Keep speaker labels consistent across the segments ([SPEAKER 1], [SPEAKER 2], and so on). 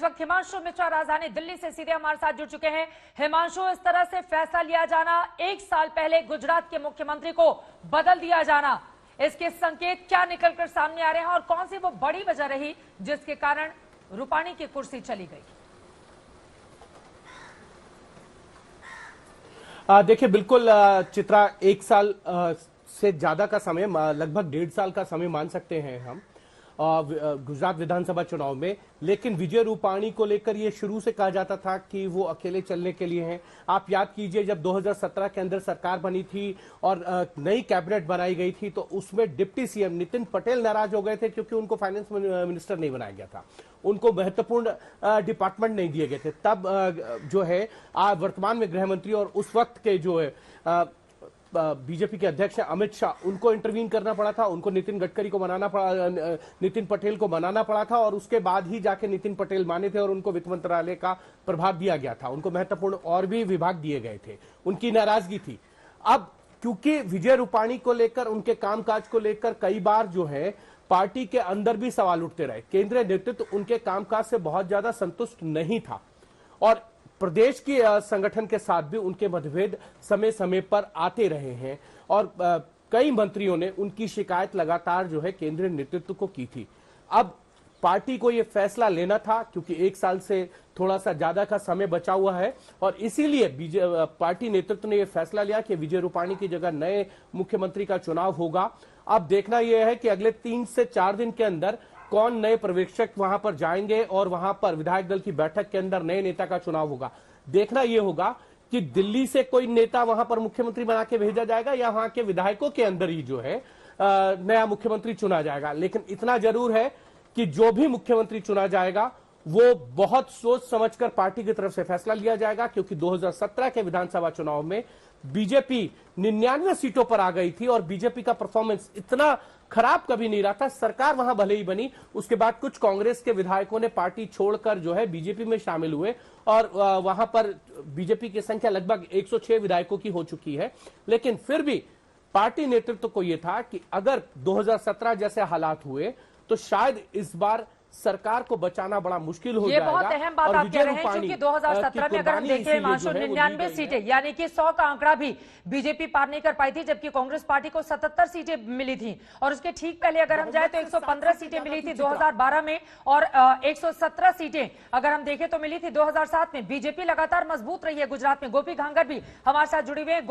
[SPEAKER 1] इस वक्त हिमांशु मिश्रा राजधानी दिल्ली से सीधे हमारे साथ जुड़ चुके हैं। हिमांशु, इस तरह से फैसला लिया जाना, एक साल पहले गुजरात के मुख्यमंत्री को बदल दिया जाना, इसके संकेत क्या निकलकर सामने आ रहे हैं और कौन सी वो बड़ी वजह रही जिसके कारण रूपाणी की कुर्सी चली गई?
[SPEAKER 2] देखिए, बिल्कुल चित्रा, एक साल से ज्यादा का समय, लगभग 1.5 साल का समय मान सकते हैं हम गुजरात विधानसभा चुनाव में। लेकिन विजय रूपाणी को लेकर ये शुरू से कहा जाता था कि वो अकेले चलने के लिए हैं। आप याद कीजिए, जब 2017 के अंदर सरकार बनी थी और नई कैबिनेट बनाई गई थी तो उसमें डिप्टी सीएम नितिन पटेल नाराज हो गए थे क्योंकि उनको फाइनेंस मिनिस्टर नहीं बनाया गया था, उनको महत्वपूर्ण डिपार्टमेंट नहीं दिए गए थे। तब जो है वर्तमान में गृह मंत्री और उस वक्त के जो है बीजेपी के अध्यक्ष अमित शाह, उनको इंटरवीन करना पड़ा था, उनको नितिन गडकरी को मनाना पड़ा, नितिन पटेल को मनाना पड़ा था और उसके बाद ही जाके नितिन पटेल माने थे और उनको वित्त मंत्रालय का प्रभार दिया गया था। उनको महत्वपूर्ण और भी विभाग दिए गए थे, उनकी नाराजगी थी। अब क्योंकि विजय रूपाणी को लेकर, उनके कामकाज को लेकर कई बार जो है पार्टी के अंदर भी सवाल उठते रहे। केंद्रीय नेतृत्व उनके कामकाज से बहुत ज्यादा संतुष्ट नहीं था और प्रदेश की संगठन के साथ भी उनके मतभेद समय समय पर आते रहे हैं और कई मंत्रियों ने उनकी शिकायत लगातार जो है केंद्रीय नेतृत्व को की थी। अब पार्टी को यह फैसला लेना था क्योंकि 1 साल से थोड़ा सा ज्यादा का समय बचा हुआ है और इसीलिए पार्टी नेतृत्व ने यह फैसला लिया कि विजय रूपाणी की जगह नए मुख्यमंत्री का चुनाव होगा। अब देखना यह है कि अगले 3 से 4 दिन के अंदर कौन नए पर्यवेक्षक वहां पर जाएंगे और वहां पर विधायक दल की बैठक के अंदर नए नेता का चुनाव होगा। देखना यह होगा कि दिल्ली से कोई नेता वहां पर मुख्यमंत्री बना के भेजा जाएगा या वहां के विधायकों के अंदर ही जो है नया मुख्यमंत्री चुना जाएगा। लेकिन इतना जरूर है कि जो भी मुख्यमंत्री चुना जाएगा वो बहुत सोच समझकर पार्टी की तरफ से फैसला लिया जाएगा, क्योंकि 2017 के विधानसभा चुनाव में बीजेपी 99 सीटों पर आ गई थी और बीजेपी का परफॉर्मेंस इतना खराब कभी नहीं रहा था। सरकार वहां भले ही बनी, उसके बाद कुछ कांग्रेस के विधायकों ने पार्टी छोड़कर जो है बीजेपी में शामिल हुए और वहां पर बीजेपी की संख्या लगभग 106 विधायकों की हो चुकी है। लेकिन फिर भी पार्टी नेतृत्व को यह था कि अगर 2017 जैसे हालात हुए तो शायद इस बार सरकार को बचाना बड़ा मुश्किल हो जाएगा।
[SPEAKER 1] ये बहुत अहम बात आप कह रहे हैं, क्योंकि 2017 में अगर हम देखें हिमांशु, 99 सीटें यानी कि 100 का आंकड़ा भी बीजेपी पार नहीं कर पाई थी, जबकि कांग्रेस पार्टी को 77 सीटें मिली थी। और उसके ठीक पहले अगर हम जाए तो 115 सीटें मिली थी 2012 में और 117 सीटें अगर हम देखें तो मिली थी 2007 में। बीजेपी लगातार मजबूत रही है गुजरात में। गोपी घांगर भी हमारे साथ जुड़े हुए हैं।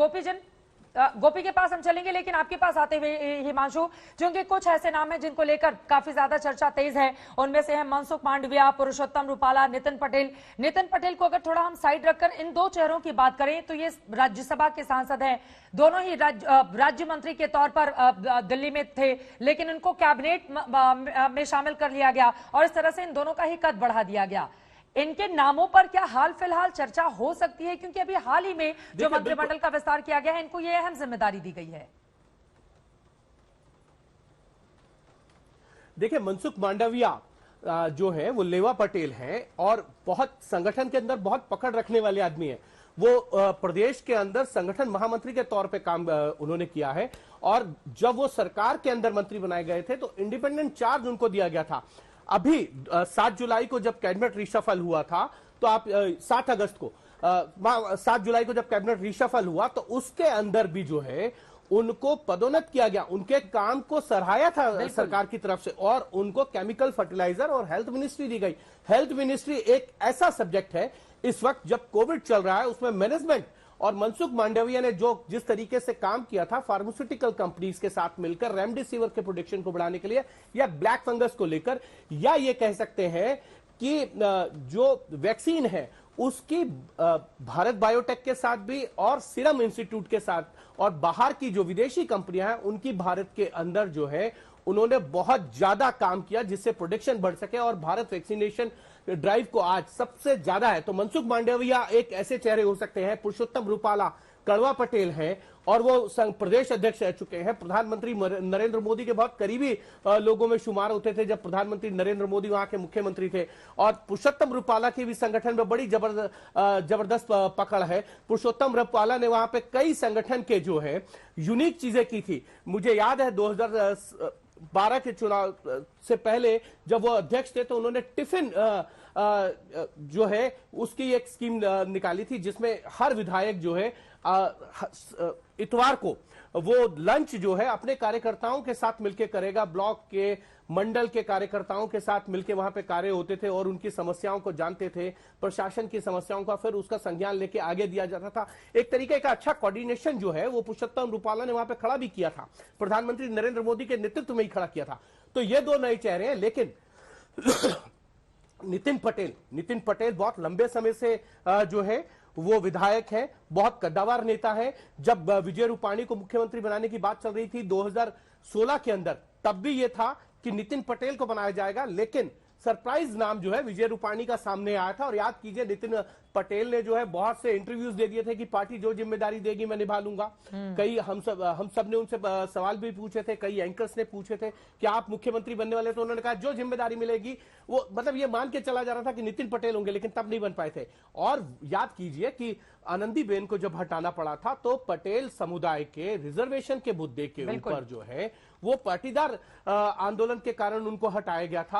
[SPEAKER 1] गोपी के पास हम चलेंगे, लेकिन आपके पास आते हुए हिमांशु, क्योंकि कुछ ऐसे नाम हैं जिनको लेकर काफी ज्यादा चर्चा तेज है। उनमें से है मनसुख मांडविया, पुरुषोत्तम रूपाला, नितिन पटेल। नितिन पटेल को अगर थोड़ा हम साइड रखकर इन 2 चेहरों की बात करें तो ये राज्यसभा के सांसद हैं, दोनों ही राज्य मंत्री के तौर पर दिल्ली में थे, लेकिन उनको कैबिनेट में शामिल कर लिया गया और इस तरह से इन दोनों का ही कद बढ़ा दिया गया। इनके नामों पर क्या हाल फिलहाल चर्चा हो सकती है, क्योंकि अभी हाल ही में जो मंत्रिमंडल का विस्तार किया गया है, इनको यह अहम जिम्मेदारी दी गई है?
[SPEAKER 2] देखिए, मनसुख मांडविया जो है वो लेवा पटेल हैं और बहुत संगठन के अंदर बहुत पकड़ रखने वाले आदमी हैं। वो प्रदेश के अंदर संगठन महामंत्री के तौर पे काम उन्होंने किया है और जब वो सरकार के अंदर मंत्री बनाए गए थे तो इंडिपेंडेंट चार्ज उनको दिया गया था। अभी 7 जुलाई को जब कैबिनेट रिशफल हुआ था तो आप 7 अगस्त को 7 जुलाई को जब कैबिनेट रिशफल हुआ तो उसके अंदर भी जो है उनको पदोन्नत किया गया, उनके काम को सराहाया था सरकार की तरफ से और उनको केमिकल फर्टिलाइजर और हेल्थ मिनिस्ट्री दी गई। हेल्थ मिनिस्ट्री एक ऐसा सब्जेक्ट है इस वक्त जब कोविड चल रहा है, उसमें मैनेजमेंट और मनसुख मांडविया ने जो जिस तरीके से काम किया था फार्मास्यूटिकल कंपनीज के साथ मिलकर रेमडेसिविर के प्रोडक्शन को बढ़ाने के लिए या ब्लैक फंगस को लेकर, या ये कह सकते हैं कि जो वैक्सीन है उसकी भारत बायोटेक के साथ भी और सीरम इंस्टीट्यूट के साथ और बाहर की जो विदेशी कंपनियां हैं उनकी भारत के अंदर जो है उन्होंने बहुत ज्यादा काम किया जिससे प्रोडक्शन बढ़ सके और भारत वैक्सीनेशन ड्राइव को आज सबसे ज्यादा है। तो मनसुख मांडविया एक ऐसे चेहरे हो सकते हैं। पुरुषोत्तम रूपाला कड़वा पटेल हैं और वो प्रदेश अध्यक्ष रह चुके हैं। प्रधानमंत्री नरेंद्र मोदी के बहुत करीबी लोगों में शुमार होते थे जब प्रधानमंत्री नरेंद्र मोदी वहां के मुख्यमंत्री थे। और पुरुषोत्तम रूपाला की भी संगठन में बड़ी जबरदस्त पकड़ है। पुरुषोत्तम रूपाला ने वहां पे कई संगठन के जो है यूनिक चीजें की थी। मुझे याद है 2012 के चुनाव से पहले जब वो अध्यक्ष थे तो उन्होंने टिफिन जो है उसकी एक स्कीम निकाली थी, जिसमें हर विधायक जो है इतवार को वो लंच जो है अपने कार्यकर्ताओं के साथ मिलकर करेगा। ब्लॉक के, मंडल के कार्यकर्ताओं के साथ मिलकर वहां पे कार्य होते थे और उनकी समस्याओं को जानते थे, प्रशासन की समस्याओं का फिर उसका संज्ञान लेके आगे दिया जाता था। एक तरीके का अच्छा कोऑर्डिनेशन जो है वो पुरुषोत्तम रूपाला ने वहां पे खड़ा भी किया था, प्रधानमंत्री नरेंद्र मोदी के नेतृत्व में ही खड़ा किया था। तो ये दो नए चेहरे हैं। लेकिन नितिन पटेल बहुत लंबे समय से जो है वो विधायक है, बहुत कद्दावर नेता है। जब विजय रूपाणी को मुख्यमंत्री बनाने की बात चल रही थी 2016 के अंदर, तब भी ये था कि नितिन पटेल को बनाया जाएगा, लेकिन सरप्राइज नाम जो है विजय रूपाणी का सामने आया था। और याद कीजिए, नितिन पटेल ने जो है बहुत से इंटरव्यूज दे दिए थे कि पार्टी जो जिम्मेदारी देगी मैं निभा लूंगा। कई हम सब ने उनसे सवाल भी पूछे थे, कई एंकर्स ने पूछे थे कि आप मुख्यमंत्री बनने वाले, तो उन्होंने कहा जो जिम्मेदारी मिलेगी वो, मतलब ये मान के चला जा रहा था कि नितिन पटेल होंगे, लेकिन तब नहीं बन पाए थे। और याद कीजिए कि आनंदीबेन को जब हटाना पड़ा था तो पटेल समुदाय के रिजर्वेशन के मुद्दे के ऊपर जो है वो पाटीदार आंदोलन के कारण उनको हटाया गया था।